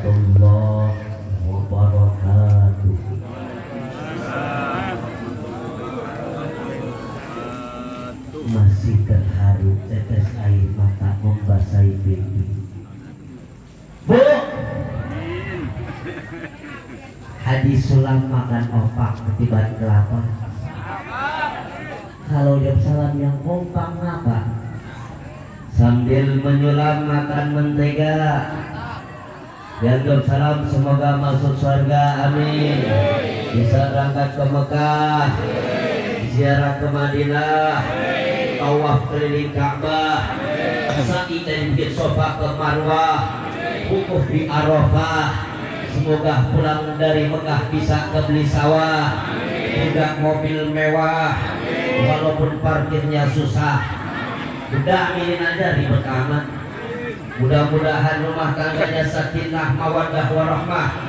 warahmatullahi wabarakatuh. Masih terharu tetes air mata membasahi pipi. Bu, Haji Sulam makan opak ketiban kelapa. Kalau jawab salam yang kompak ngapa? Sambil menyulam makan mentega. Yang jawab salam semoga masuk surga, amin. Bisa berangkat ke Mekah, ziarah ke Madinah, tawaf keliling Ka'bah, sa'i dari Bukit Sofa ke Marwah, wukuf di Arafah. Semoga pulang dari Mekah bisa kebeli sawah, juga mobil mewah, walaupun parkirnya susah. Udah aminin aja ribet amat. Mudah-mudahan rumah tangganya sakinah mawaddah warahmah,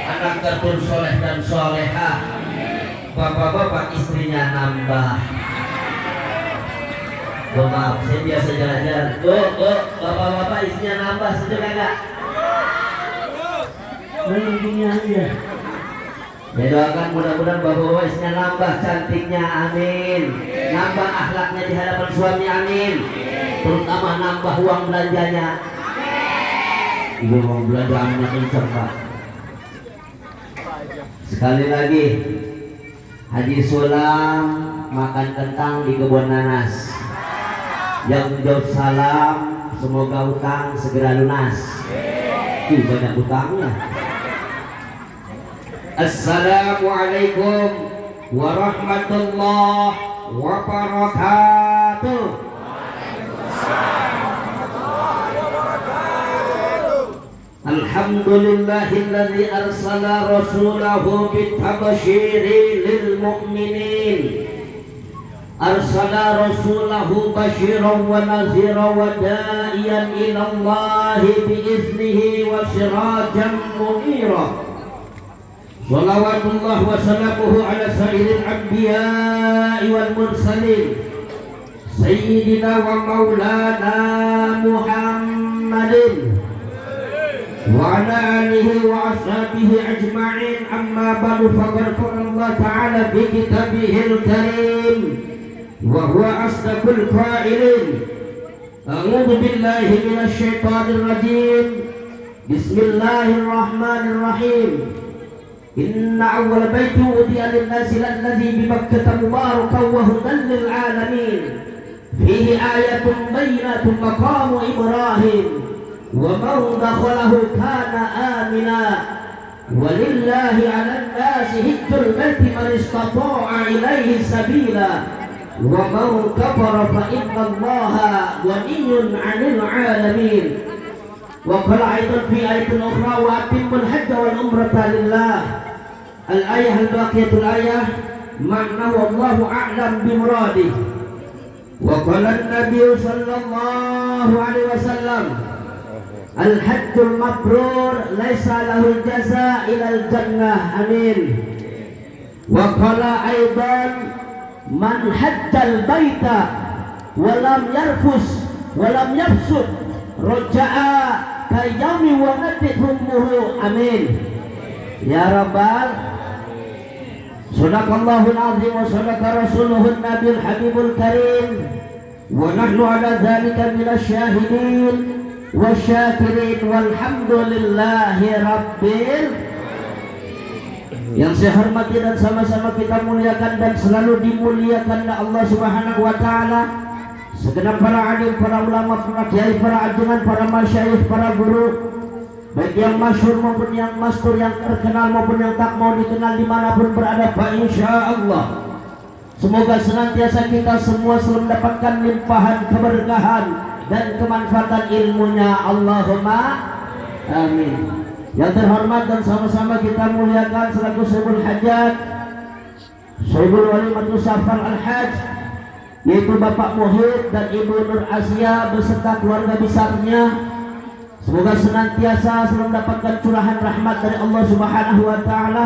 anak tertun soleh dan solehah, bapak-bapak istrinya nambah. Maaf, saya biasa jalan-jalan. Bapak-bapak istrinya nambah setuju enggak? Begini aja. Ya doakan mudah-mudahan bapak-bapak istrinya nambah cantiknya, amin. Nambah akhlaknya di hadapan suami, amin. Terutama nambah uang belanjanya. Ibu mau belanja amannya kenceng, Pak. Sekali lagi, Haji Sulam makan kentang di kebun nanas. Yang jawab salam semoga utang segera lunas. Banyak utangnya. Assalamualaikum warahmatullahi wabarakatuh. Alhamdulillahilladzi arsala rasulahu bitabsyiri lil mu'minin. Arsala rasulahu basyiran wa nadhiran wa da'iyan ila Allah biiznihi wa sirajan munira. Shalawatullah wa salamuhu ala sayyidil anbiya'i wal mursalin sayyidina wa maulana Muhammadin wa ala alihi wa ashabihi ajma'in. Amma ba'du, faqad qala Allah ta'ala fi kitabihil karim wa huwa asdaqul qa'ilin. A'udzu billahi minasy syaithanir rajim. Bismillahirrahmanirrahim. Inna awwala baiti wudi'a lin-nasi alladzi bi Makkah mubarakan wa hudan lil 'alamin. Fihi ayatun bayyinatun maqamu Ibrahim wa man dakhalahu kana amina. Walillahi 'alan nasi hajjul baiti man istata'a ilaihi sabila. Wa man kafara fa innallaha ghaniyyun 'anil 'alamin. Wa qala aidan fi ayatin ukhra wa atimmul hajja wal umrata lillah. Al-ayah al-baqiyatul ayah makna wallahu a'lam bimuradih. Wa qala an-nabiy sallallahu alaihi wasallam al-hajjul mabrur laisa lahul jazaa ilal jannah, amin. Wa qala aidan man hajjal baita wa lam yarfus wa lam yafsud raja'a kayami wa nadhumuhu, amin. Ya rabbal Sadaqallahul azim wa sadaqa rasuluhun nabiyul habibul karim. Wa nahnu ala dhalika minasy syahidin wasyakirin walhamdulillahi rabbil. Yang saya hormati dan sama-sama kita muliakan dan selalu dimuliakan Allah Subhanahu wa taala. Segenap para alim, para ulama, para kiai, para ajuman, para masyayikh, para guru, baik yang masyhur maupun yang mastur, yang terkenal maupun yang tak mau dikenal dimanapun berada, Pak, insya Allah semoga senantiasa kita semua selalu mendapatkan limpahan keberkahan dan kemanfaatan ilmunya, Allahumma amin. Yang terhormat dan sama-sama kita muliakan selaku Syekhul Hajat, Syekhul Walimatul Safar Al-Hajj, yaitu Bapak Muhid dan Ibu Nur Asia beserta keluarga besarnya. Semoga senantiasa selalu mendapatkan curahan rahmat dari Allah Subhanahu wa taala.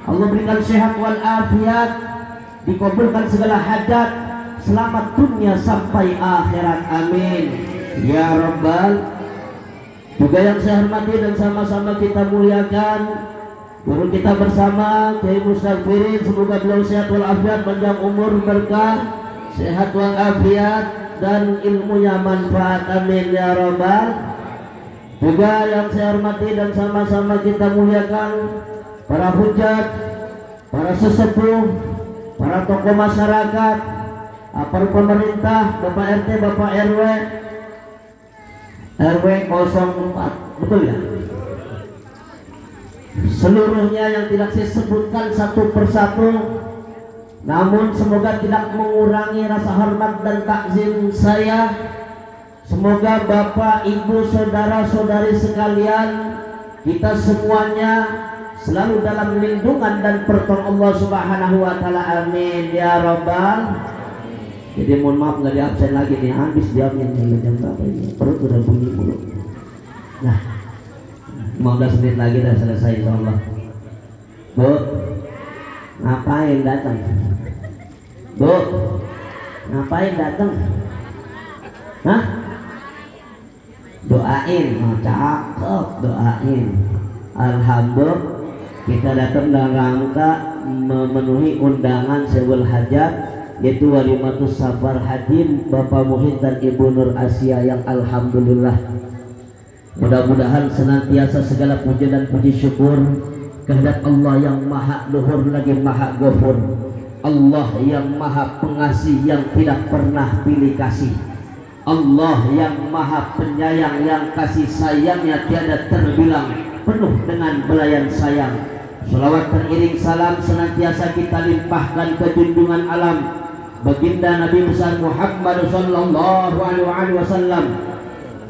Allah berikan sehat wal afiat, dikabulkan segala hajat, selamat dunia sampai akhirat, amin ya rabbal Juga yang saya hormati dan sama-sama kita muliakan guru kita bersama Kiai Mustafirin, semoga beliau sehat walafiat, panjang umur, berkah, sehat walafiat dan ilmunya manfaat, amin ya rabbal. Juga yang saya hormati dan sama-sama kita muliakan para hujat, para sesepuh, para tokoh masyarakat, para pemerintah, Bapak RT, Bapak RW 04, betul ya? Seluruhnya yang tidak saya sebutkan satu persatu, namun semoga tidak mengurangi rasa hormat dan takzim saya. Semoga Bapak, Ibu, saudara-saudari sekalian, kita semuanya selalu dalam lindungan dan pertolongan Allah Subhanahu wa taala, amin ya rabbal. Jadi mohon maaf nggak diabsen lagi nih, habis diamnya nih jam berapa ini, perut udah bunyi mulu. Nah, 15 menit lagi udah selesai insyaallah. Bu, ngapain datang? Bu, ngapain datang? Hah? Doain, oh, cakep, doain. Alhamdulillah kita datang dalam rangka memenuhi undangan Sewul Hajat, yaitu Walimatus Safar Hadim Bapak Muhid dan Ibu Nur Asia, yang alhamdulillah mudah-mudahan senantiasa segala puji dan puji syukur kehadirat Allah yang maha luhur lagi maha ghafur, Allah yang maha pengasih yang tidak pernah pilih kasih, Allah yang maha penyayang yang kasih sayangnya tiada terbilang, penuh dengan belayan sayang. Salawat teriring salam senantiasa kita limpahkan ke junjungan alam baginda Nabi besar Muhammad sallallahu alaihi wasallam,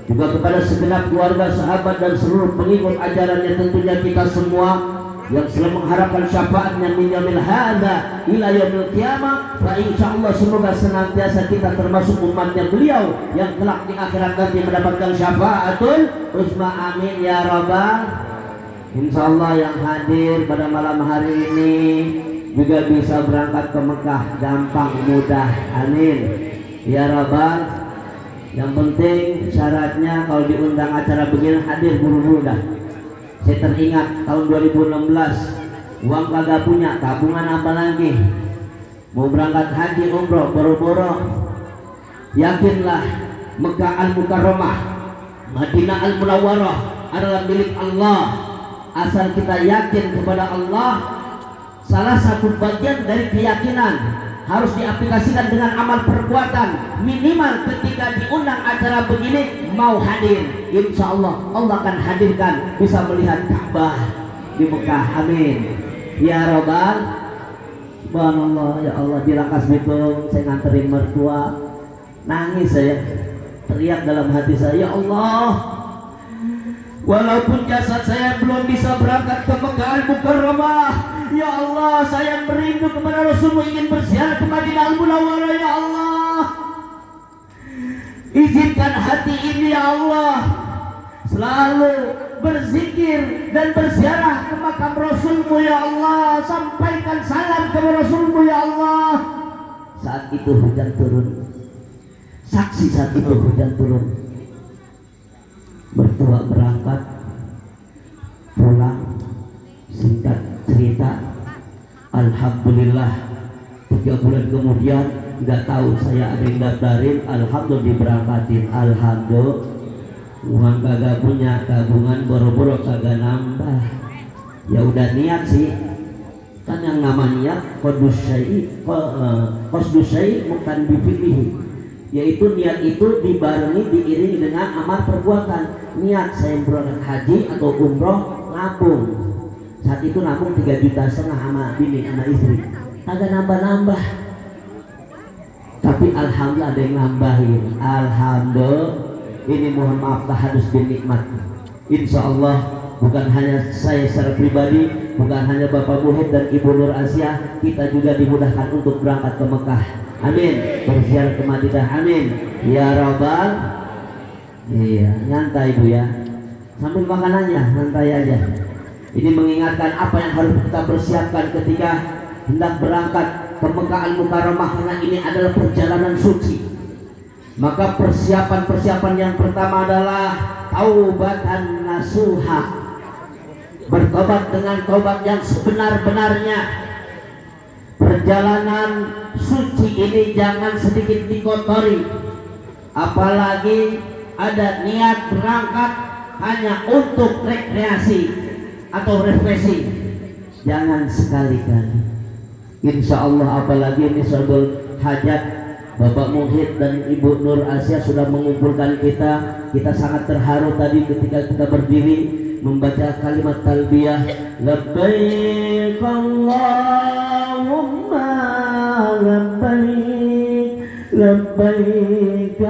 juga kepada segenap keluarga, sahabat dan seluruh pengikut ajarannya, tentunya kita semua yang selalu mengharapkan syafaatnya min yaumil hadza ila yaumil qiyamah. Fa insyaallah semoga senantiasa kita termasuk umatnya beliau yang kelak di akhirat nanti mendapatkan syafaatul uzma, amin ya rabbal. Insyaallah yang hadir pada malam hari ini juga bisa berangkat ke Mekah gampang mudah, amin ya rabbal. Yang penting syaratnya kalau diundang acara begini hadir buru-buru dah. Saya teringat tahun 2016 uang kagak punya, tabungan apa lagi, mau berangkat haji umroh boro-boro. Yakinlah Mekah Al-Mukarramah, Madinah Al-Munawwarah adalah milik Allah. Asal kita yakin kepada Allah, salah satu bagian dari keyakinan harus diaplikasikan dengan amal perbuatan. Minimal ketika diundang acara begini mau hadir, insya Allah Allah akan hadirkan, bisa melihat Ka'bah di Mekah, amin ya rabbal. Subhanallah, ya Allah, di Rangkas Bitung saya nganterin mertua, nangis saya, teriak dalam hati saya, ya Allah, walaupun jasad saya belum bisa berangkat ke Mekah Al-Mukarramah, ya Allah, saya merindu kepada Rasulmu, ingin berziarah ke Madinah Al-Munawwarah, ya Allah. Izinkan hati ini, ya Allah, selalu berzikir dan berziarah ke makam Rasulmu, ya Allah. Sampaikan salam kepada Rasulmu, ya Allah. Saat itu hujan turun, saksi saat itu hujan turun. Mertua berangkat, pulang, singkat cerita, alhamdulillah 3 bulan kemudian nggak tahu saya ada yang daftarin, alhamdulillah diberangkatin, alhamdulillah. Uang kagak punya, tabungan boro-boro kagak nambah. Ya udah niat sih, kan yang nama niat qasdus syai' bukan bifi'lihi, yaitu niat itu dibarengi diiringi dengan amal perbuatan. Niat saya berangkat haji atau umroh, nabung. Saat itu nabung 3,5 juta sama bini sama istri, kagak nambah-nambah. Tapi alhamdulillah ada yang nambahin, alhamdulillah. Ini mohon maaf tahadus bin nikmat. Insya Allah bukan hanya saya secara pribadi, bukan hanya Bapak Muhid dan Ibu Nur Asia, kita juga dimudahkan untuk berangkat ke Mekah, amin, berziarah ke Madinah, amin ya rabbal. Iya, nyantai Bu ya, sambil makanannya santai aja. Ini mengingatkan apa yang harus kita persiapkan ketika hendak berangkat ke Mekah Al-Mukarramah, karena ini adalah perjalanan suci. Maka persiapan yang pertama adalah taubatan nasuha, bertobat dengan tobat yang sebenar-benarnya. Perjalanan suci ini jangan sedikit dikotori, apalagi ada niat berangkat hanya untuk rekreasi atau refreshing. Jangan sekali-kali. Insya Allah, apalagi ini Sodul Hajat, Bapak Muhid dan Ibu Nur Asia sudah mengumpulkan kita. Kita sangat terharu tadi ketika kita berdiri membaca kalimat talbiyah, labbaik Allahumma labbaik, labbaik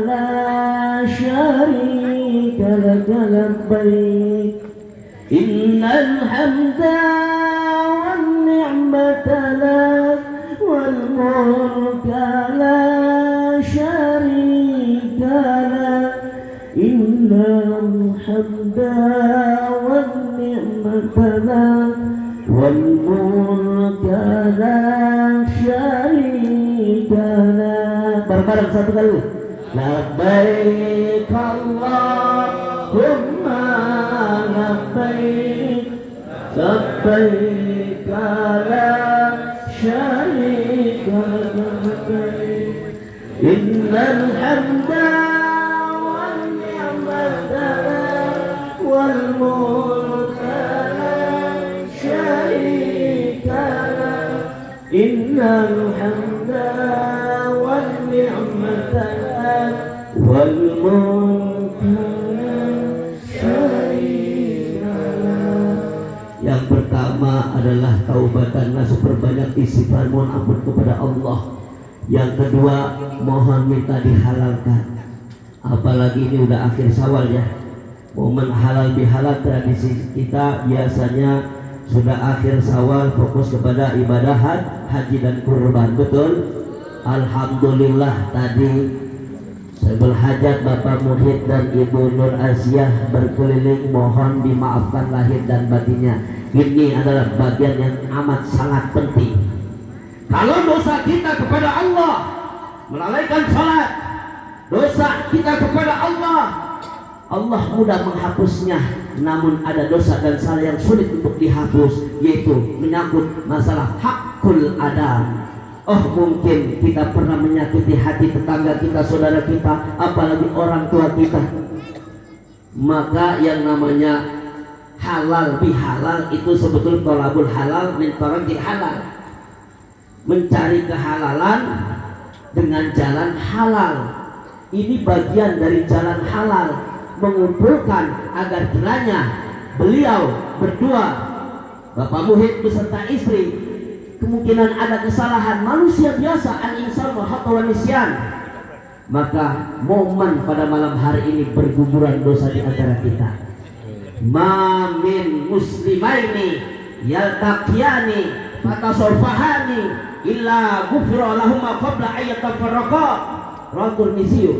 la syarika laka labbaik, innal hamda wan ni'mata lak wal mulka la syarika lak, innal hamda wan ni'mata lak wal mulka la syarika lak. Bareng-bareng satu kali. Labbaik Allahumma labbaik, labbaik la syarika lak, innal hamda wan ni'mata lak wal mulka la syarika lak, innal hamda wan ni'mata lak wal mulka la syarika lak. Yang pertama adalah taubatan nasuh, perbanyak istighfar, mohon ampun kepada Allah. Yang kedua, mohon minta dihalalkan. Apalagi ini udah akhir Syawal ya, momen halal bihalal. Tradisi kita biasanya sudah akhir Syawal fokus kepada ibadah haji dan kurban. Betul? Alhamdulillah tadi Sebelum hajat Bapak Muhid dan Ibu Nur Asia berkeliling, mohon dimaafkan lahir dan batinnya. Ini adalah bagian yang amat sangat penting. Kalau dosa kita kepada Allah melalaikan salat, dosa kita kepada Allah, Allah mudah menghapusnya. Namun ada dosa dan salah yang sulit untuk dihapus, yaitu menyangkut masalah hakul adam. Oh, mungkin kita pernah menyakiti hati tetangga kita, saudara kita, apalagi orang tua kita. Maka yang namanya halal bihalal itu sebetulnya tolabul halal min tariqil halal, mencari kehalalan dengan jalan halal. Ini bagian dari jalan halal, mengumpulkan agar kiranya beliau berdua, Bapak Muhid beserta istri, kemungkinan ada kesalahan manusia biasa, al-insan wa khata wa nisyan. Maka momen pada malam hari ini berguguran dosa di antara kita. Ma min muslimaini yaltaqiyani fatasaffahani illa ghufira lahumma qabla ayyatafarraqa. Rawatul Misiyu.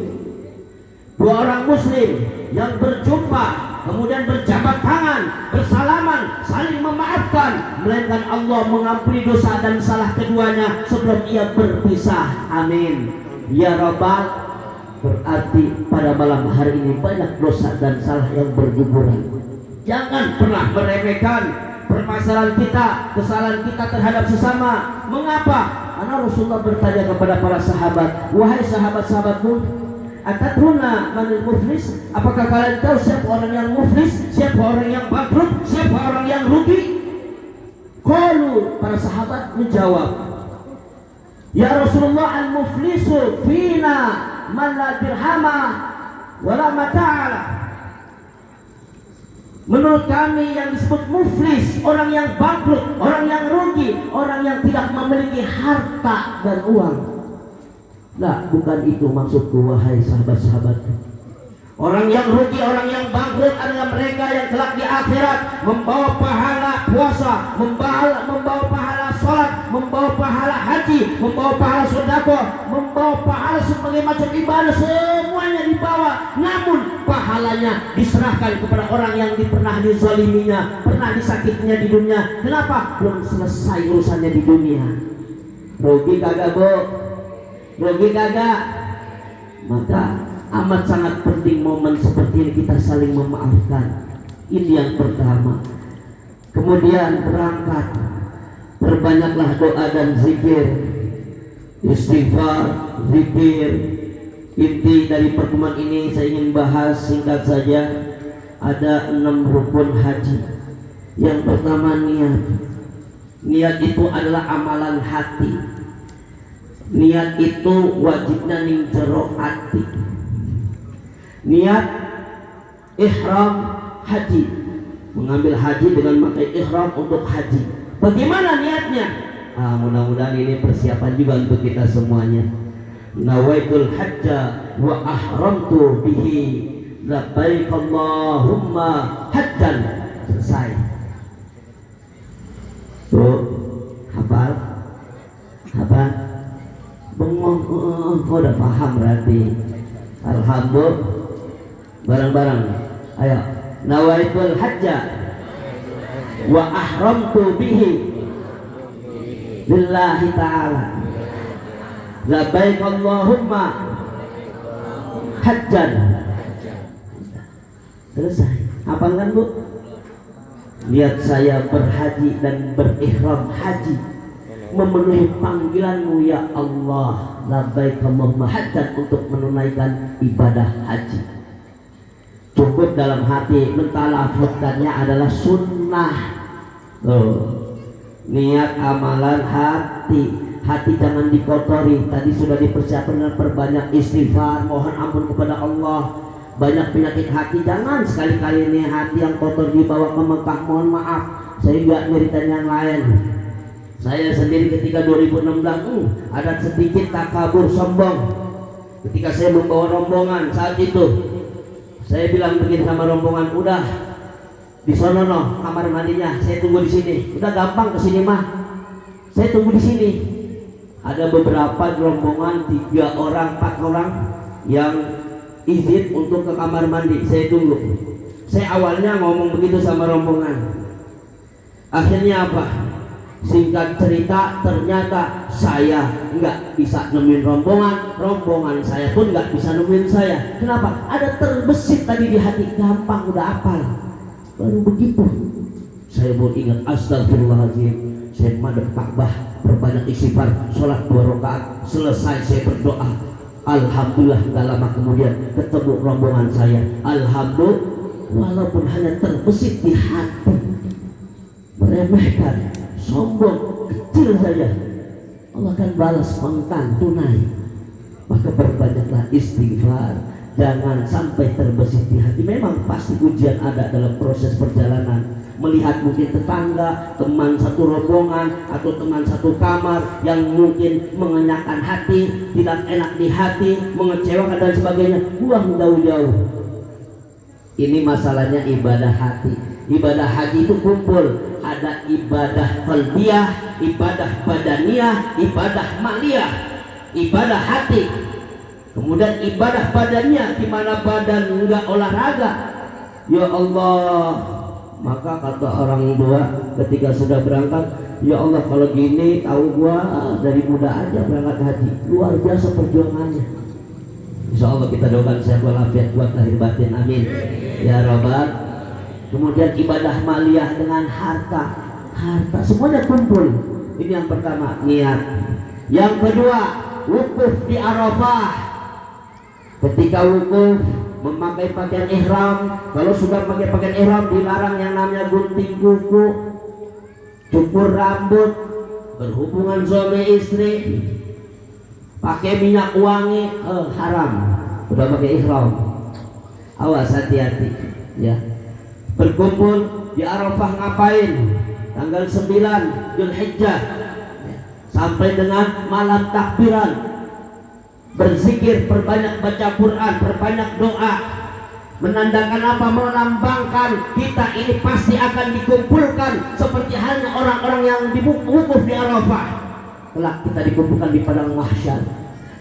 Dua orang muslim yang berjumpa kemudian berjabat tangan, bersalaman, saling memaafkan, melainkan Allah mengampuni dosa dan salah keduanya sebelum ia berpisah. Amin ya Rabbal. Berarti pada malam hari ini banyak dosa dan salah yang berguguran. Jangan pernah meremehkan permasalahan kita, kesalahan kita terhadap sesama. Mengapa? Karena Rasulullah bertanya kepada para sahabat, wahai sahabat-sahabatku, atadruna manil muflis? Apakah kalian tahu siapa orang yang muflis, siapa orang yang bangkrut, siapa orang yang rugi? Qalu, para sahabat menjawab, ya Rasulullah, al-muflisu fina man la dirhama wala mata'ala. Menurut kami yang disebut muflis, orang yang bangkrut, orang yang rugi, orang yang tidak memiliki harta dan uang. Nah, bukan itu maksudku, wahai sahabat-sahabatku. Orang yang rugi, orang yang bangkrut adalah mereka yang kelak di akhirat membawa pahala puasa, membawa pahala sholat, membawa pahala haji, membawa pahala sedekah, membawa pahala sebagai macam ibadah, semuanya dibawa. Namun pahalanya diserahkan kepada orang yang pernah dizaliminya, pernah disakitinya di dunia. Kenapa? Belum selesai urusannya di dunia. Rugi kagak, Bu? Rugi kagak? Maka Amat sangat penting momen seperti ini kita saling memaafkan. Ini yang pertama. Kemudian berangkat, perbanyaklah doa dan zikir, istighfar, zikir. Inti dari pertemuan ini saya ingin bahas singkat saja. Ada 6 rukun haji. Yang pertama niat. Niat itu adalah amalan hati. Niat itu wajibnya ning jero ati. Niat ihram haji, mengambil haji dengan memakai ihram untuk haji. Bagaimana niatnya? Mudah-mudahan ini persiapan juga untuk kita semuanya. Nawaitul hajja wa ahramtu bihi labbaik Allahumma hajjan. Selesai. Tuh, hafal? Hafal? Bengong, kau udah paham berarti. Alhamdulillah. Bareng-bareng. Ayo. Nawaitul hajja wa ahramtu bihi lillahi ta'ala labbaik Allahumma hajjan. Selesai. Hafalkan Bu? Niat saya berhaji dan berihram haji, memenuhi panggilanmu ya Allah, labbaik Allahumma hajjan, untuk menunaikan ibadah haji. Cukup dalam hati, mentalafutkannya adalah sunnah. Niat amalan hati. Hati jangan dikotori. Tadi sudah dipersiapkan dengan perbanyak istighfar, mohon ampun kepada Allah. Banyak penyakit hati, jangan sekali-kali nih hati yang kotor dibawa ke Mekah. Mohon maaf, saya nggak nyeritain yang lain. Saya sendiri ketika 2016 ada sedikit takabur, sombong. Ketika saya membawa rombongan saat itu, saya bilang begini sama rombongan, udah di sono no kamar mandinya, saya tunggu di sini. Udah gampang ke sini mah, saya tunggu di sini. Ada beberapa rombongan 3 orang 4 orang yang izin untuk ke kamar mandi, saya tunggu. Saya awalnya ngomong begitu sama rombongan. Akhirnya apa? Singkat cerita, ternyata saya nggak bisa nemuin rombongan saya pun nggak bisa nemuin saya. Kenapa? Ada terbesit tadi di hati, gampang udah apal. Baru begitu saya mau ingat, astagfirullahaladzim, saya madep Ka'bah, perbanyak istighfar, sholat 2 rakaat, selesai saya berdoa. Alhamdulillah, gak lama kemudian ketemu rombongan saya. Alhamdulillah, walaupun hanya terbesit di hati, meremehkan, sombong, kecil saja, Allah akan balas pengkan tunai. Maka perbanyaklah istighfar, jangan sampai terbesit di hati. Memang pasti ujian ada dalam proses perjalanan. Melihat mungkin tetangga, teman satu rombongan, atau teman satu kamar yang mungkin mengenyakkan hati, tidak enak di hati, mengecewakan dan sebagainya, buang jauh-jauh. Ini masalahnya ibadah hati. Ibadah haji itu kumpul, ada ibadah qalbiyah, ibadah badaniyah, ibadah maliyah, ibadah hati. Kemudian ibadah badaniyah, di mana badan enggak olahraga. Ya Allah, maka kata orang tua ketika sudah berangkat, ya Allah kalau gini tahu gua dari muda aja berangkat haji. Luar biasa perjuangannya. Insya Allah kita doakan sehat walafiat buat lahir batin, amin ya Rabbal. Kemudian ibadah maliyah dengan harta semuanya kumpul. Ini yang pertama, niat. Yang kedua, wukuf di Arafah. Ketika wukuf memakai pakaian ihram, kalau sudah pakai pakaian ihram dilarang yang namanya gunting kuku, cukur rambut, berhubungan suami istri, pakai minyak wangi, haram. Udah pakai ihram, awas hati-hati ya. Berkumpul di Arafah ngapain? Tanggal 9 Dzulhijjah sampai dengan malam takbiran, berzikir, perbanyak baca Quran, perbanyak doa, menandakan apa? Melambangkan kita ini pasti akan dikumpulkan seperti halnya orang-orang yang wukuf di Arafah. Kelak kita dikumpulkan di padang mahsyar.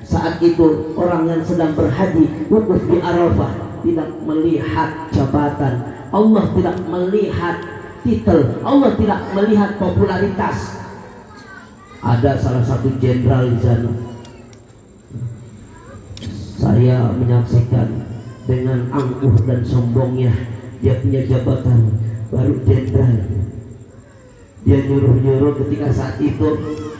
Saat itu orang yang sedang berhaji wukuf di Arafah tidak melihat jabatan, Allah tidak melihat titel, Allah tidak melihat popularitas. Ada salah satu jenderal di sana, Saya menyaksikan dengan angkuh dan sombongnya dia punya jabatan baru jenderal. Dia nyuruh-nyuruh ketika saat itu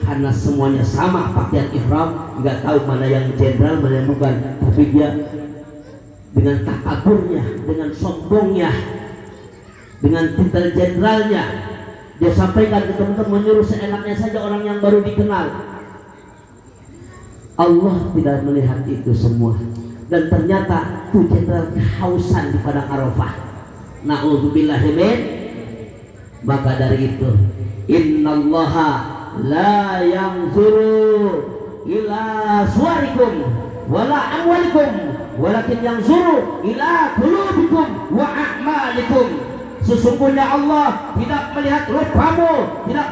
karena semuanya sama pakaian ihram, nggak tahu mana yang jenderal mana yang bukan, tapi dia dengan takaburnya, dengan sombongnya, dengan titel jenderalnya dia sampaikan ke teman-teman, menyuruh seenaknya saja orang yang baru dikenal. Allah tidak melihat itu semua, dan ternyata itu jenderal kehausan di padang Arafah. Na'udzubillahi min. Maka dari itu, innallaha la yanzuru ila suwarikum wala amwalikum walakin yanzuru ila qulubikum wa a'malikum. Sesungguhnya Allah tidak melihat rupamu, tidak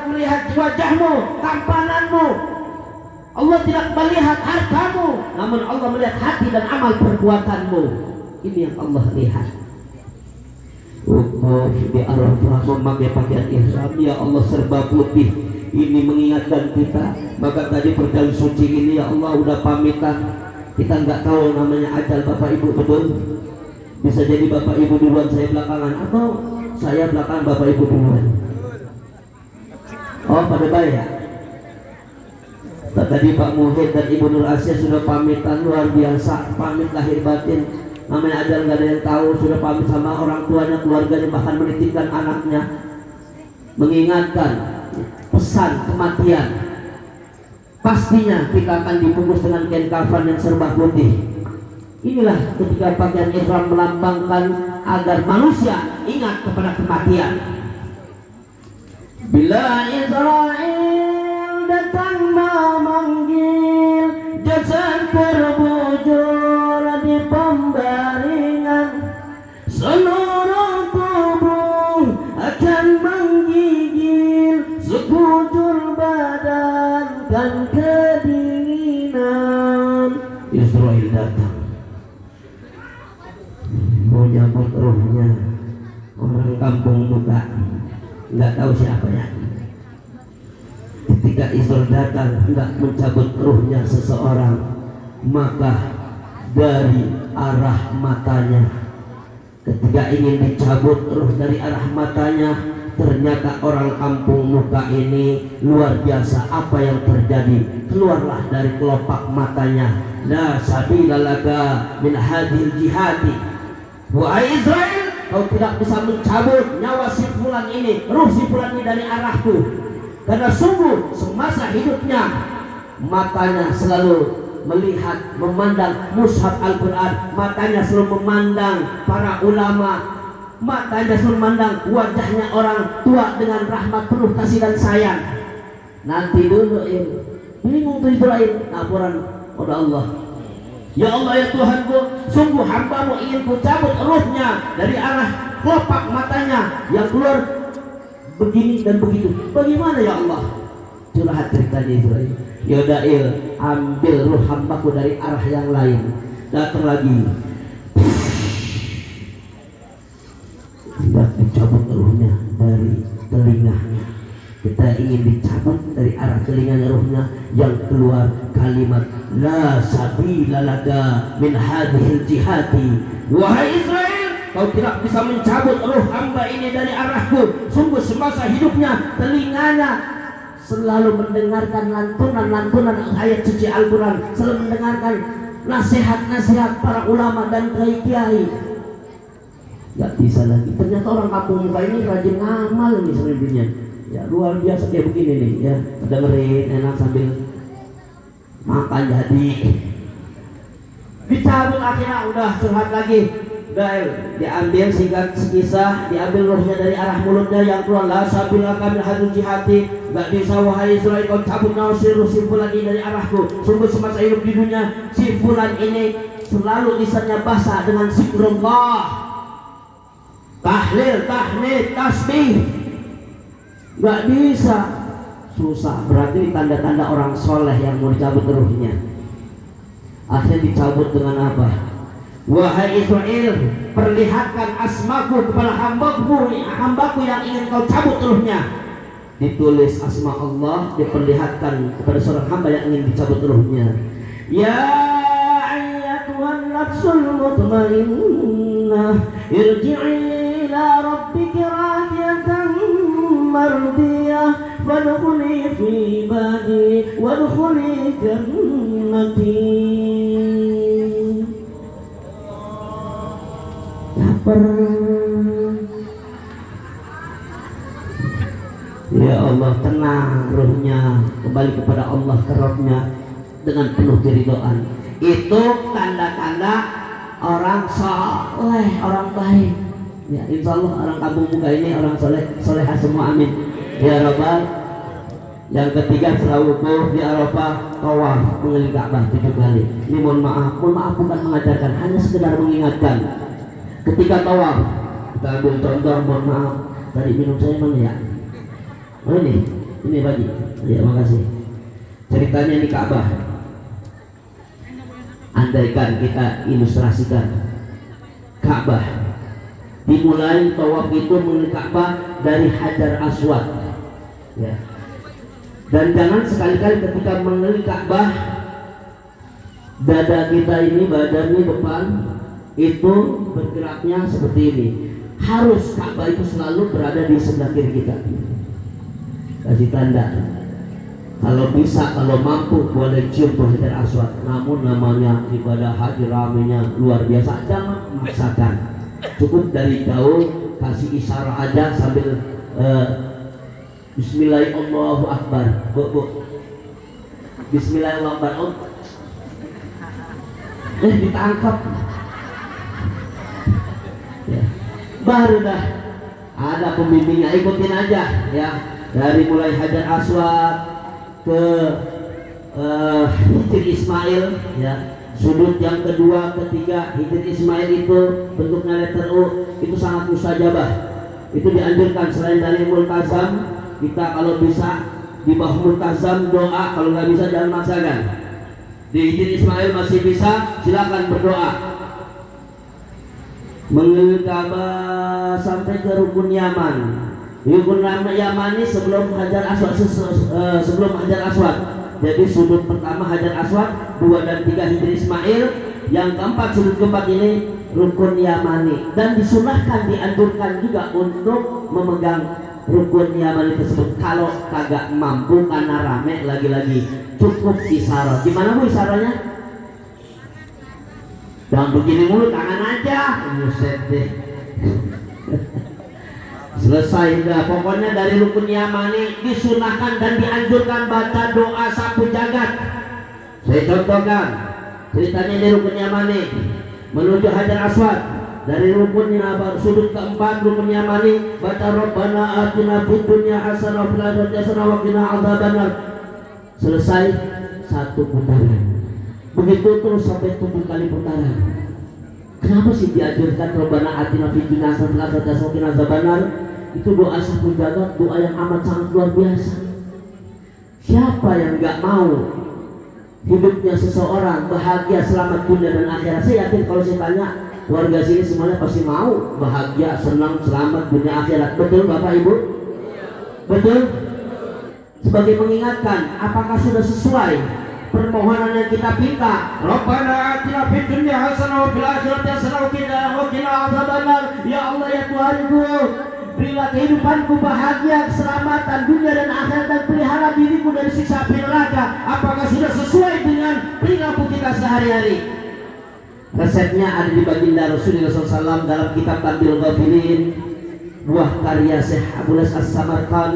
melihat wajahmu, tampananmu. Allah tidak melihat hartamu, namun Allah melihat hati dan amal perbuatanmu. Ini yang Allah lihat. Wukuf di Arafah memakai pakaian ihram, ya Allah serba putih. Ini mengingatkan kita. Maka tadi perjalanan suci ini ya Allah udah pamitan. Kita nggak tahu namanya ajal Bapak Ibu, betul? Bisa jadi Bapak Ibu duluan, saya belakangan, atau saya belakangan Bapak Ibu duluan. Oh pada baik ya. Tadi Pak Muhid dan Ibu Nur Asia sudah pamitan luar biasa, pamit lahir batin. Namanya ajal nggak ada yang tahu, sudah pamit sama orang tuanya, keluarganya, bahkan menitipkan anaknya, mengingatkan pesan kematian. Pastinya kita akan dibungkus dengan kain kafan yang serba putih. Inilah ketika pakaian ihram melambangkan agar manusia ingat kepada kematian. Bila Israel datang memanggil, jasad terbujur di pembaringan, seluruh tubuh akan menggigil, sekujur badan dan kedinginan. Israel datang mau nyambut rohnya orang kampung muka, nggak tahu siapa ya. Ketika Israel datang hendak mencabut ruhnya seseorang, maka dari arah matanya, ketika ingin dicabut ruh dari arah matanya, ternyata orang kampung muka ini luar biasa. Apa yang terjadi? Keluarlah dari kelopak matanya, la sabila laka min hadhil jihati. Wahai Israel, kau tidak bisa mencabut nyawa si fulan ini, ruh si fulan ini dari arahku. Karena sungguh semasa hidupnya matanya selalu melihat, memandang mushaf Al-Quran, matanya selalu memandang para ulama, matanya selalu memandang wajahnya orang tua dengan rahmat penuh kasih dan sayang. Nanti dulu ini bingung tuh Israel, laporan kepada Allah, ya Allah ya Tuhanku, sungguh hambamu ingin ku cabut ruhnya dari arah kelopak matanya yang keluar begini dan begitu. Bagaimana ya Allah? Curhat ceritanya Israel. Ya Dail, ambil ruh hambaku dari arah yang lain. Datang lagi, tidak dicabut ruhnya dari telinganya. Kita ingin dicabut dari arah telinganya ruhnya, yang keluar kalimat la sabila laka min hadhil jihati. Wahai Israel, kau tidak bisa mencabut ruh hamba ini dari arahku. Sungguh semasa hidupnya telinganya selalu mendengarkan lantunan-lantunan ayat suci Al-Quran, selalu mendengarkan nasihat-nasihat para ulama dan kiai. Gak bisa lagi. Ternyata orang kampung muka ini rajin ngamal nih sebenarnya. Ya luar biasa kayak begini nih ya, dengerin enak sambil makan jadi. Dicabut akhirnya udah curhat lagi. Diambil singkat kisah, diambil ruhnya dari arah mulutnya yang keluar la sabila kamil hadul jihati. Gak bisa wahai Israel, kau cabut nyawa si fulan ini dari arahku. Sungguh semasa hidup di dunia si fulan ini selalu lisannya basah dengan zikrullah, tahlil, tahmid, tasbih. Gak bisa, susah. Berarti tanda-tanda orang soleh yang mau dicabut ruhnya. Akhirnya dicabut dengan apa? Wahai Israel, perlihatkan asmaku kepada hambaku yang ingin kau cabut ruhnya. Ditulis asma Allah, diperlihatkan kepada seorang hamba yang ingin dicabut ruhnya. Ya nafsul mutmainnah irji'i ila rabbiki radiyatan mardiyah fadkhuli fi ibadi wadkhuli jannati. Lapar. Ya Allah, tenang ruhnya, kembali kepada Allah ke Rabbnya dengan penuh keridhaan. Itu tanda-tanda orang soleh, orang baik. Ya, insya Allah orang kampung muka ini orang solehah semua, amin. Ya Rabbal. Yang ketiga setelah wukuf di Arafah, tawaf mengelilingi Ka'bah 7 kali. Ini mohon maaf bukan mengajarkan, hanya sekedar mengingatkan. Ketika tawaf, kita ambil contoh, mohon maaf, tadi minum saya mana ya? Oh ini bagi. Ya makasih. Ceritanya di Ka'bah. Andaikan kita ilustrasikan Ka'bah, dimulai tawaf itu mengelilingi Ka'bah dari Hajar Aswad. Ya. Dan jangan sekali-kali ketika mengelilingi Ka'bah, dada kita ini, badannya depan itu bergeraknya seperti ini. Harus Ka'bah itu selalu berada di sebelah kiri kita. Kasih tanda. Kalau bisa, kalau mampu boleh cium Hajar Aswad. Namun namanya ibadah haji, ramenya luar biasa. Jangan memaksakan. Cukup dari jauh kasih isyarat aja sambil Bismillahirrahmanirrahim. Bu. Bismillahirrahmanirrahim. Ditangkap. Ya. Baru dah ada pembimbingnya, ikutin aja ya. Dari mulai Hajar Aswad ke Hijr Ismail ya. Sudut yang kedua, ketiga, Hijr Ismail itu bentuknya letter U, itu sangat mustajabah. Itu dianjurkan selain dari multazam. Kita kalau bisa di bawah multazam doa, kalau nggak bisa jangan maksakan. Di Hijr Ismail masih bisa, silakan berdoa. Mengelilingi Ka'bah sampai ke Rukun Yaman. Rukun Yaman ini sebelum Hajar Aswad, sebelum Hajar Aswad. Jadi sudut pertama Hajar Aswad, 2 dan 3 Hijr Ismail, yang keempat sudut keempat ini Rukun Yamani. Dan disunahkan, dianjurkan juga untuk memegang Rukun Yamani tersebut. Kalau kagak mampu karena rame, lagi-lagi cukup isyarat. Gimana Bu isyaratnya? Jangan begini mulu, tangan aja. Buset deh. Selesai dah. Pokoknya dari Rukun Yamani disunahkan dan dianjurkan baca doa sapu jagat. Saya contohkan ceritanya di Rukun Yamani menuju Hajar Aswad. Dari rukunnya sudut keempat Rukun Yamani baca Rabbana atina fid dunya hasanah wa fil akhirati hasanah wa qina adzabannar. Selesai satu putaran. Begitu terus sampai 7 kali putaran. Kenapa sih dianjurkan Rabbana atina fid dunya hasanah wa fil akhirati hasanah wa qina adzabannar? Itu doa sapu jagat, doa yang amat sangat luar biasa. Siapa yang enggak mau hidupnya seseorang bahagia selamat dunia dan akhirat? Saya yakin kalau saya tanya warga sini semuanya pasti mau bahagia, senang, selamat dunia akhirat. Betul Bapak Ibu? Betul? Sebagai mengingatkan, apakah sudah sesuai permohonan yang kita minta? Rabbana atina fid dunya hasanah wa fil akhirati hasanah wa qina adzabannar. Ya Allah ya Tuhanku, berilah kehidupanku bahagia, keselamatan dunia dan akhirat, dan pelihara diriku dari siksa api neraka. Apakah sudah sesuai dengan perilaku kita sehari-hari? Resepnya ada di baginda Rasulullah SAW dalam kitab Tabil Ghafilin, buah karya Syekh Abul As-Samarqand.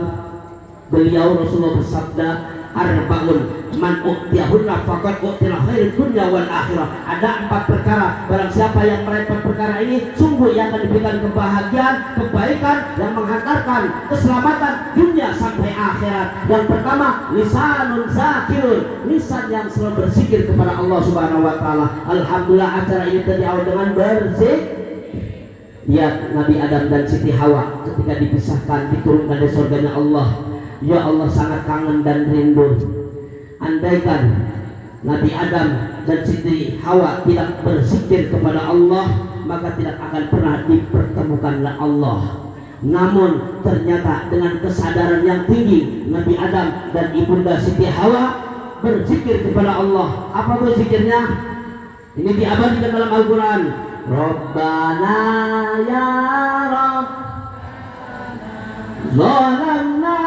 Beliau Rasulullah bersabda, arba'un man u'tiyahunna faqad u'tiyal khair dunya wal akhirah. Ada 4 perkara, barang siapa yang meraih 4 perkara ini, sungguh yang akan diberikan kebahagiaan, kebaikan yang menghantarkan keselamatan dunia sampai akhirat. Yang pertama, lisanun zakirun, lisan yang selalu berzikir kepada Allah Subhanahu wa taala. Alhamdulillah acara ini tadi awal dengan berzikir. Lihat Nabi Adam dan Siti Hawa ketika dipisahkan, diturunkan dari surganya Allah. Ya Allah, sangat kangen dan rindu. Andaikan Nabi Adam dan Siti Hawa tidak berzikir kepada Allah, maka tidak akan pernah dipertemukanlah Allah. Namun ternyata dengan kesadaran yang tinggi, Nabi Adam dan ibunda Siti Hawa berzikir kepada Allah. Apa berzikirnya? Ini diabadikan dalam Al-Quran. Rabbana ya Rabb zalamna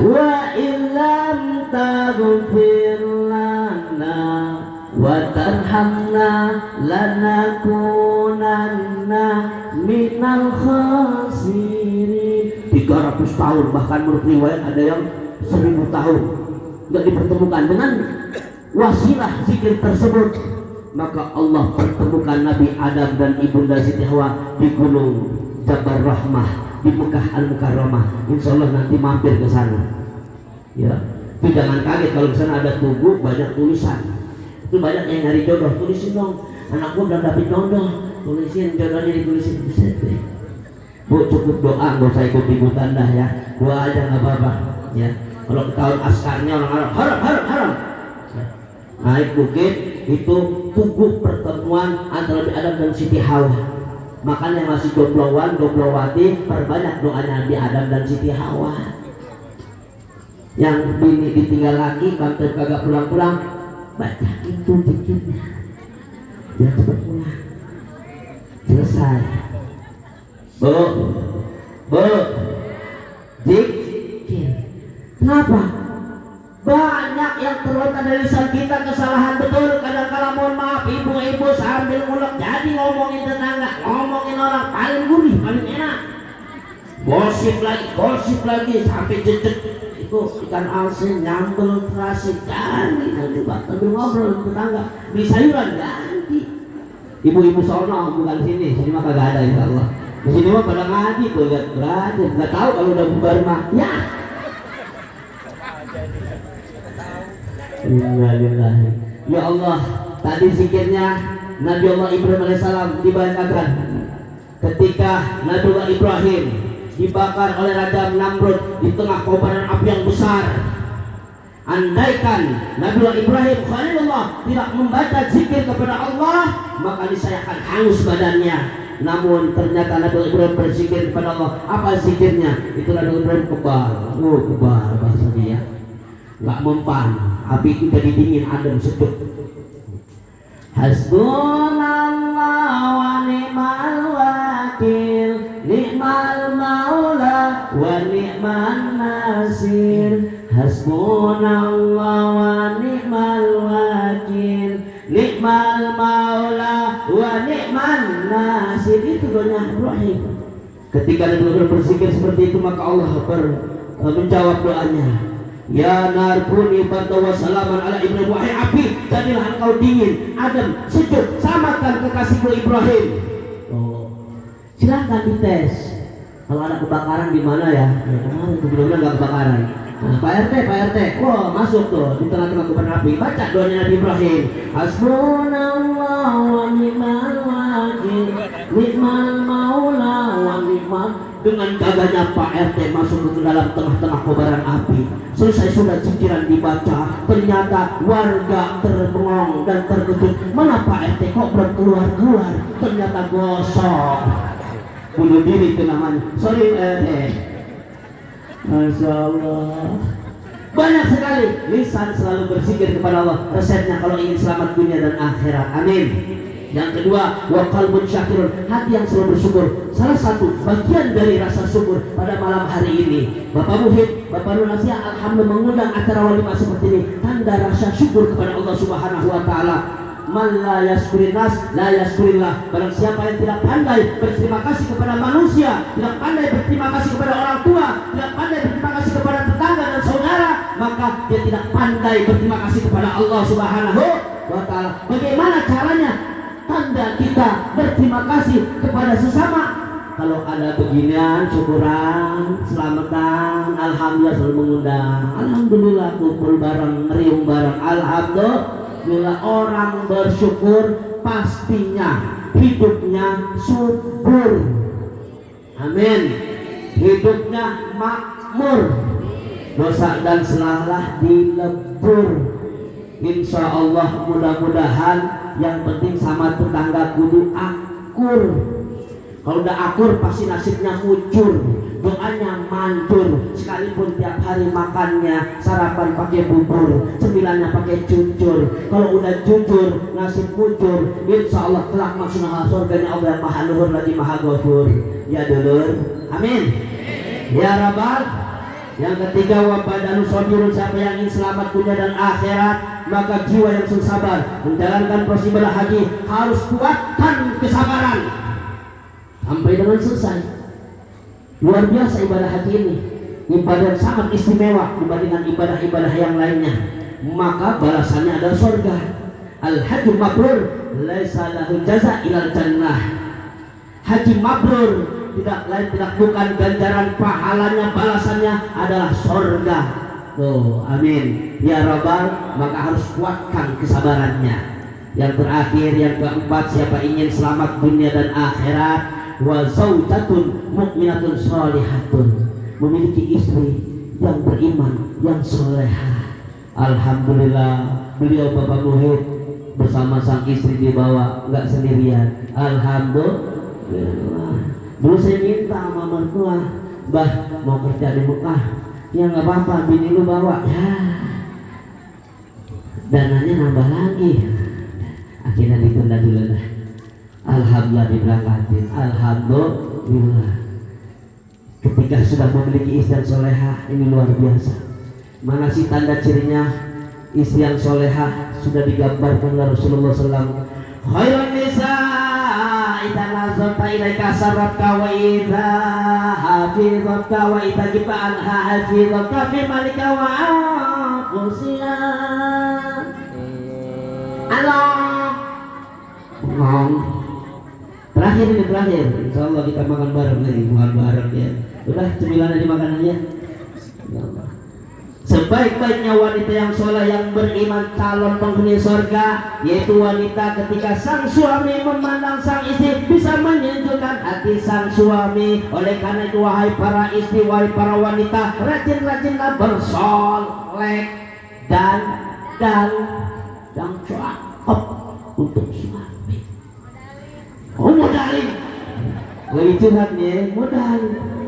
wa illam taghfir lana wa tarhamna lanakunanna minal khasirin. 300 tahun, bahkan menurut riwayat ada yang 1000 tahun nggak dipertemukan dengan wasilah zikir tersebut. Maka Allah pertemukan Nabi Adam dan Ibunda Siti Hawa di Gunung Jabal Rahmah di Mekah Al-Mukarramah. Insya Allah nanti mampir ke sana. Ya, itu jangan kaget kalau di sana ada tugu banyak tulisan. Itu banyak yang nyari jodoh, tulisin dong. Anak gua belum dapet jodoh, tulisin jodohnya, ditulisin. Bu, cukup doa, nggak usah ikut-ikutan dah ya. Doa aja nggak apa-apa. Ya, kalau ketahuan askarnya orang haram. Ya. Naik bukit itu tugu pertemuan antara Nabi Adam dan Siti Hawa. Makanya masih jombloan, jomblowati, perbanyak doanya Nabi Adam dan Siti Hawa. Yang bini ditinggal laki, bangkit kagak pulang-pulang, baca itu zikirnya. Dia cepat pulang. Selesai. Bu, zikir. Kenapa? Banyak yang terlontar dari lisan kita kesalahan betul. Kadang-kadang mohon maaf ibu-ibu sambil ngulek jadi ngomongin tetangga, ngomongin orang, paling gurih, paling enak. Gosip lagi sampai jejek itu ikan asin nyambel terasi ganti nanti sambil ngobrol tetangga di sayuran ganti. Ibu-ibu sono bukan sini mah kagak ada insya Allah. Di sini mah pada ngaji tuh belajar, nggak tahu kalau udah bubar mah ya. Ya Allah, tadi zikirnya Nabi Allah Ibrahim alaihissalam dibacakan ketika Nabi Allah Ibrahim dibakar oleh Raja Namrud di tengah kobaran api yang besar. Andaikan Nabi Allah Ibrahim Khalilullah tidak membaca zikir kepada Allah, maka niscaya akan hangus badannya. Namun ternyata Nabi Allah Ibrahim berzikir kepada Allah. Apa zikirnya? Itu Nabi Allah Ibrahim kebal bahasa dia, nggak mempan. Api itu jadi dingin, adem, sejuk. Hasbunallah wa ni'mal wakil, ni'mal maula wa ni'man nasir. Hasbunallah wa ni'mal wakil, ni'mal maula wa ni'man nasir. Itu doanya Ibrahim. Ketika Nabi Ibrahim berzikir seperti itu, maka Allah menjawab doanya. Ya narkuni bata wa salaman ala Ibrahim. Wahai api, jadilah engkau dingin, adem, sejuk, samakan kekasihku Ibrahim. Silakan dites. Kalau ada kebakaran di mana ya? Kemarin mudah-mudahan nggak kebakaran. Nah, Pak RT, wah masuk tuh di tengah-tengah kobaran api. Baca doanya Nabi Ibrahim. Hasbunallah wa ni'mal wakil, ni'mal maula wa ni'mal. Dengan gagahnya Pak RT masuk ke dalam tengah-tengah kobaran api. Selesai sudah zikiran dibaca, ternyata warga terbengong dan terkejut. Mana Pak RT kok belum keluar? Ternyata gosok. Bunuh diri itu namanya. Sorry Masya Allah. Banyak sekali lisan selalu berzikir kepada Allah. Resepnya kalau ingin selamat dunia dan akhirat. Amin. Yang kedua, wa qalbun syakirun, hati yang selalu bersyukur. Salah satu bagian dari rasa syukur pada malam hari ini, Bapak Muhid, Bapak Nur Nasiah, alhamdulillah mengundang acara walimah seperti ini, tanda rasa syukur kepada Allah Subhanahu wa taala. Man la yashkurin nas la yashkurillah. Barang siapa yang tidak pandai berterima kasih kepada manusia, tidak pandai berterima kasih kepada orang tua, tidak pandai berterima kasih kepada tetangga dan saudara, maka dia tidak pandai berterima kasih kepada Allah Subhanahu wa taala. Bagaimana caranya? Tanda kita berterima kasih kepada sesama. Kalau ada beginian, syukuran, selamatan, alhamdulillah selalu mengundang. Alhamdulillah kumpul bareng, meriung bareng. Alhamdulillah orang bersyukur pastinya hidupnya subur. Amin. Hidupnya makmur, dosa dan salah dilebur. Insya Allah mudah-mudahan. Yang penting sama tetangga kudu akur. Kalau udah akur pasti nasibnya muncul. doanya manjur. Sekalipun tiap hari makannya sarapan pakai bubur, cemilannya pakai cucur. Kalau udah jujur, nasib mujur, insya Allah kelak masuk surganya Allah yang maha luhur lagi maha ghafur. Ya dulur, amin. Ya Rabbal. Yang ketiga, wa badalu sabirun, siapa yang ingin selamat dunia dan akhirat, maka jiwa yang sabar menjalankan proses ibadah haji harus kuatkan kesabaran sampai dengan selesai. Luar biasa ibadah haji ini, ibadah yang sangat istimewa dibandingkan ibadah-ibadah yang lainnya, maka balasannya adalah surga. Al-hajju mabrur laisa lahu jaza ilal jannah. Haji mabrur tidak lain tidak bukan ganjaran pahalanya, balasannya adalah surga. Oh, amin ya Rabbal. Maka harus kuatkan kesabarannya. Yang terakhir, yang keempat, siapa ingin selamat dunia dan akhirat, wa zaujatun mukminatun sholihatun, memiliki istri yang beriman, yang solehah. Alhamdulillah, beliau Bapak Muhid bersama sang istri dibawa, nggak sendirian. Alhamdulillah. Dulu saya minta sama mertua, Mbah mau kerja di Mekah, ya nggak apa-apa, bini lu bawa. Ya, dananya nambah lagi. Akhirnya ditunda dulu dah. Alhamdulillah diberangkatin. Alhamdulillah. Ketika sudah memiliki istri yang solehah, ini luar biasa. Mana sih tanda cirinya istri yang solehah? Sudah digambarkan oleh Rasulullah SAW. Khairun nisa idza nazarta ilaika sarratka wa idza hafidhatka wa idza jibta anha hafidhatka fi malika wa anfusina. Allah. Terakhir ini terakhir. Insyaallah kita makan bareng nih, makan bareng ya. Udah cemilannya dimakan aja. Ya Allah. Sebaik-baiknya wanita yang soleh yang beriman calon penghuni surga, yaitu wanita ketika sang suami memandang sang istri bisa menyejukkan hati sang suami. Oleh karena itu wahai para istri, wahai para wanita, rajin-rajinlah bersolek dan yang cakep untuk suami. Oh modalin, lagi curhat nih, modalin.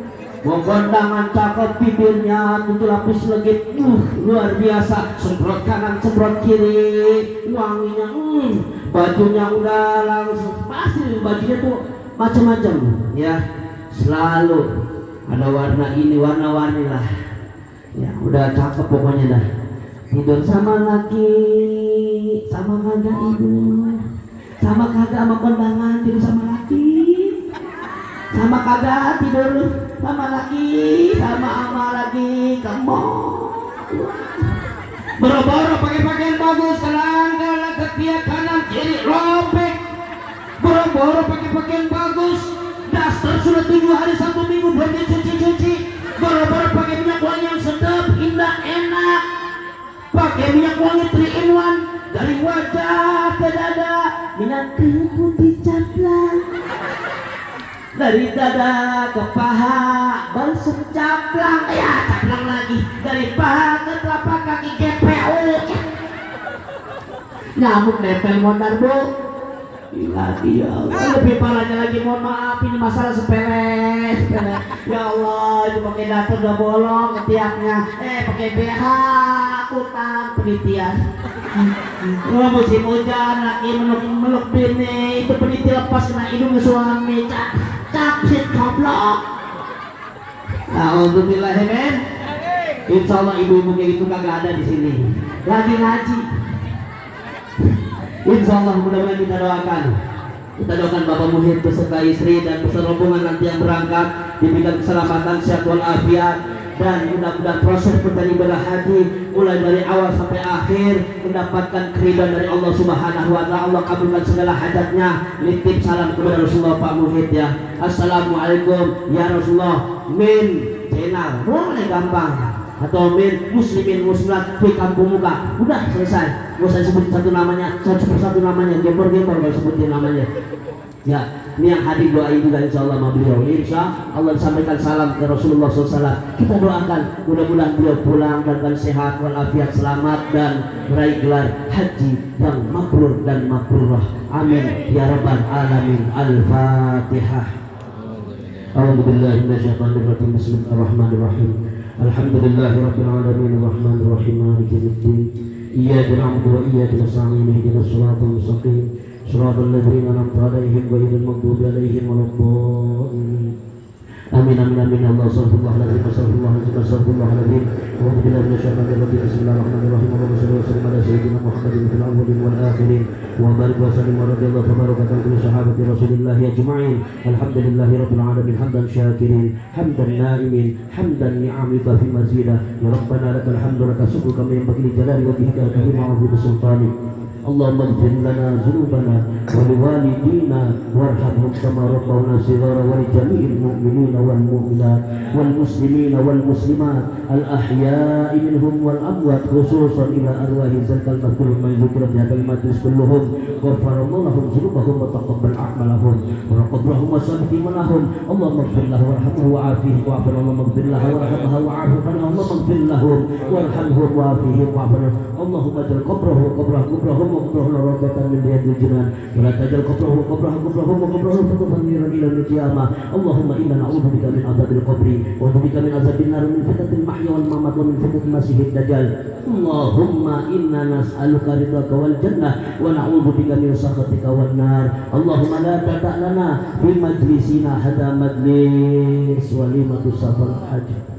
Mau kondangan cakep, bibirnya 7 lapis legit, luar biasa. Semprot kanan, semprot kiri, wanginya, bajunya udah langsung pasti bajunya tuh macam-macam, ya. Selalu ada warna ini, warna-warni lah. Ya udah cakep pokoknya dah. Tidur sama laki, sama kagak ibu, sama kagak sama kondangan tidur sama laki, sama kagak tidur sama laki, sama lagi kamu. Boro-boro pakai pakaian bagus, kadang-kadang ketiak kanan kiri robek. Boro-boro pakai pakaian bagus, daster sudah 7 hari 1 minggu belum dicuci-cuci. Boro-boro pakai minyak wangi yang sedap, indah, enak. Pakai minyak wangi 3-in-1 dari wajah ke dada, minyak putih caplang. Dari dada ke paha balsem caplang, ya caplang lagi. Dari paha ke telapak kaki GPU, nyamuk nempel mondar bu. Gila dia, lebih parahnya lagi, mohon maaf ini masalah sepele. Ya Allah, itu pakai data udah bolong ketiaknya, pakai BH kutang penitian. Musim hujan lagi meluk bini, itu peniti lepas kena hidung suami. Capsit goblok. Alhamdulillah, insya Allah ibu-ibu kayak gitu kagak ada di sini. Lagi ngaji. Insya Allah mudah-mudahan kita doakan. Kita doakan Bapak Muhid beserta istri dan beserta rombongan nanti yang berangkat diberikan keselamatan, sehat walafiat, dan mudah-mudahan proses beribadah haji mulai dari awal sampai akhir mendapatkan keridhaan dari Allah Subhanahu wa taala. Allah kabulkan segala hajatnya. Nitip salam kepada Rasulullah Pak Muhid ya. Assalamualaikum ya Rasulullah min channel. Boleh gampang. Atau min muslimin muslimat di kampung muka. Udah selesai. Gak usah sebut satu namanya, satu persatu namanya. Gempor-gempor kalau sebutin namanya. Ya, ini yang hadir doain juga insya Allah sama beliau. Insya Allah sampaikan salam ke Rasulullah SAW. Kita doakan mudah-mudahan beliau pulang dan sehat walafiat, selamat dan meraih gelar haji yang mabrur dan mabrurah. Amin ya rabbal alamin. Al-Fatihah. A'udzu billahi minasyaitonir rajim. Bismillahirrahmanirrahim. Alhamdulillahi rabbil alamin arrahmanir rahim maliki yaumiddin. Iyyaka na'budu wa iyyaka nasta'in ihdinas siratal mustaqim siratal ladzina an'amta 'alaihim ghairil maghdubi 'alaihim waladdallin. Amin amin amin. Allah sallallahu alaihi wasallam. A'udzu billahi minasyaitonir rajim. Bismillahirrahmanirrahim. Allahumma shalli wa sallim ala sayyidina Muhammadin fil awwalin wal akhirin wa barik wa sallim wa radiyallahu tabaraka kulli sahabati Rasulillah ajma'in. Alhamdulillahi rabbil alamin hamdan syakirin hamdan na'imin hamdan ni'amika fi mazidah. Ya rabbana lakal hamdu laka syukru kama yanbaghi li jalali wajhika al-karim wa 'azimi sultanik. Allahumma ighfir lana dzunubana wa liwalidina warhamhum kama rabbawna shighara wa li jami'il mu'minina wal mu'minat wal muslimina wal muslimat al ahya'i minhum wal amwat khususan ila arwahi zakal maghfurun man dzukira fi hadal majlis kulluhum ghafarallahu lahum dzunubahum wa taqabbal a'malahum wa raqabrahum wa sabiti manahum. Allahumma ighfir lahu warhamhu wa 'afihi wa 'afina. Allahumma ighfir lahu warhamhu wa 'afihi. Allahumma ighfir lahum warhamhu wa 'afihi wa 'afina. Allahumma jal qabrahum وقبره روضة من رياض الجنان ولا تجعل قبره فتوفا نيرا إلى القيامة. اللهم إنا نعوذ بك من عذاب القبر ونعوذ بك من عذاب النار ومن فتنة المحيا والممات ومن فتنة المسيح الدجال. اللهم إنا نسألك رضاك والجنة ونعوذ بك من سخطك والنار. اللهم لا تدع لنا في مجلسنا هذا مجلس وليمة سفر الحج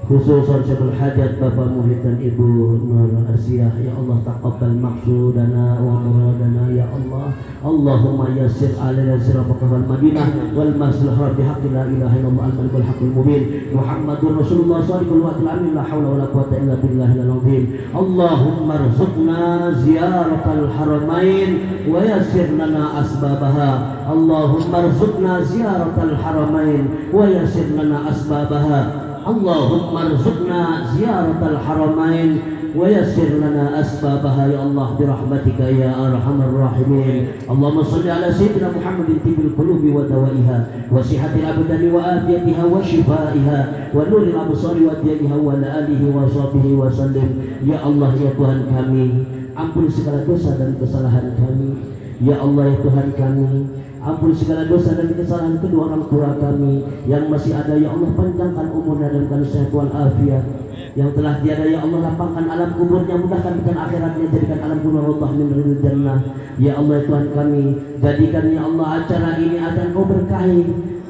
khususan syabul hajat Bapak Muhid dan Ibu Nur Asiyah. Ya Allah taqabbal maqsudana wa muradana ya Allah. Allahumma yassir alaina sirata wal madinah wal maslahah bihaqqi la ilaha illallah al-malikul haqqul mubin Muhammadur Rasulullah sallallahu alaihi wasallam. La haula wala quwwata illa billahil azim. Allahumma arzuqna ziyaratal haramain wa yassir lana asbabaha. Allahumma arzuqna ziyaratal haramain wa yassir lana asbabaha. Allahumma arzuqna ziyaratal haramain wa yassir lana asbabaha ya Allah birahmatika ya arhamar rahimin. Allahumma shalli ala sayyidina Muhammadin tibbil qulubi wa dawaiha wa sihatil abdani wa afiyatiha wa shifaiha wa nuril absari wa diyaiha wa ala alihi wa sahbihi wa sallim. Ya Allah ya Tuhan kami, ampuni segala dosa dan kesalahan kami. Ya Allah ya Tuhan kami, ampuni segala dosa dan kesalahan kedua orang tua kami yang masih ada. Ya Allah panjangkan umurnya dan sehat wal afiat. Yang telah tiada ya Allah lapangkan alam kuburnya, mudahkan dan akhiratnya, jadikan alam kubur Allah min ridil jannah. Ya Allah ya Tuhan kami, jadikan ya Allah acara ini akan Kau berkahi,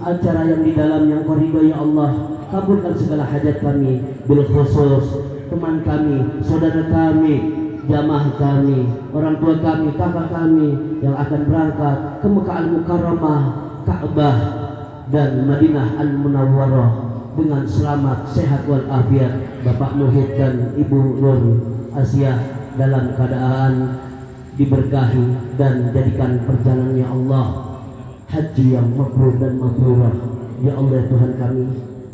acara yang di dalam yang Kau ridho ya Allah. Kabulkan segala hajat kami, bil khusus teman kami, saudara kami, jamaah kami, orang tua kami, kakak kami yang akan berangkat ke Mekah Al-Mukarramah, Ka'bah dan Madinah Al-Munawwarah dengan selamat, sehat wal afiat. Bapak Muhid dan Ibu Nur Asiyah dalam keadaan diberkahi dan jadikan perjalanannya Allah haji yang mabrur dan mabrurah. Ya Allah ya Tuhan kami,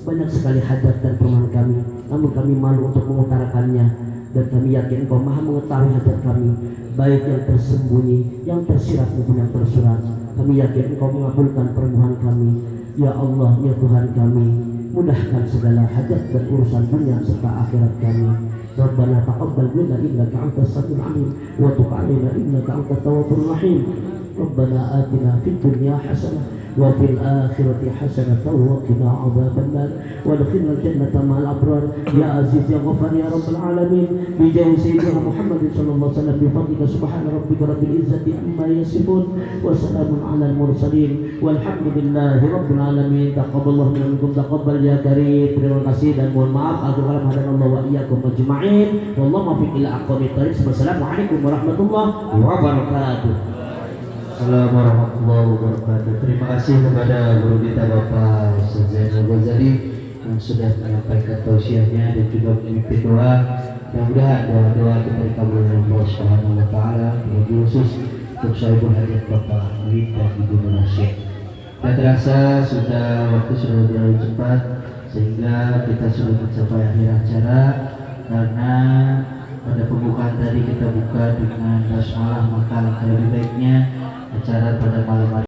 banyak sekali hajat dan permohonan kami, namun kami malu untuk mengutarakannya. Dan kami yakin Engkau maha mengetahui hajat kami, baik yang tersembunyi, yang tersirat maupun yang tersurat. Kami yakin Engkau mengabulkan permohonan kami. Ya Allah, ya Tuhan kami, mudahkan segala hajat dan urusan dunia serta akhirat kami. Rabbana taqabbal minna innaka antas samiul alim wa tub 'alaina innaka antat tawwabur rahim. Rabbana atina fid dunya hasanah wa fil akhirati hasanatan wa qina adzabannar wa adkhilna al-jannata ma'al abrar ya aziz ya ghafar ya rabbal alamin bi jahi sayyidina Muhammad sallallahu alaihi wasallam bi fadlika subhana rabbika rabbil izzati amma yasifun wa salamun 'alal mursalin walhamdulillahi rabbil alamin. Taqabbalallahu minkum taqabbal ya karim. Terima kasih dan mohon maaf agar hadanallahu wa iyyakum ajma'in. Wallahu muwaffiq ila aqwamit thariq. Wassalamualaikum warahmatullahi wabarakatuh. Assalamualaikum warahmatullahi wabarakatuh. Terima kasih kepada guru kita Bapak Ustaz Zainal Ghazali yang sudah menyampaikan tausiahnya dan juga memimpin doa. Mudah-mudahan doa-doa kita dikabul oleh Allah Subhanahu wa taala, terlebih khusus untuk sahibul hajat Bapak Muhid dan Ibu Nur Asiyah. Tidak terasa waktu sudah terlalu cepat sehingga kita sudah mencapai akhir acara, karena pada pembukaan tadi kita buka dengan basmalah, maka lebih baiknya acara pada malam hari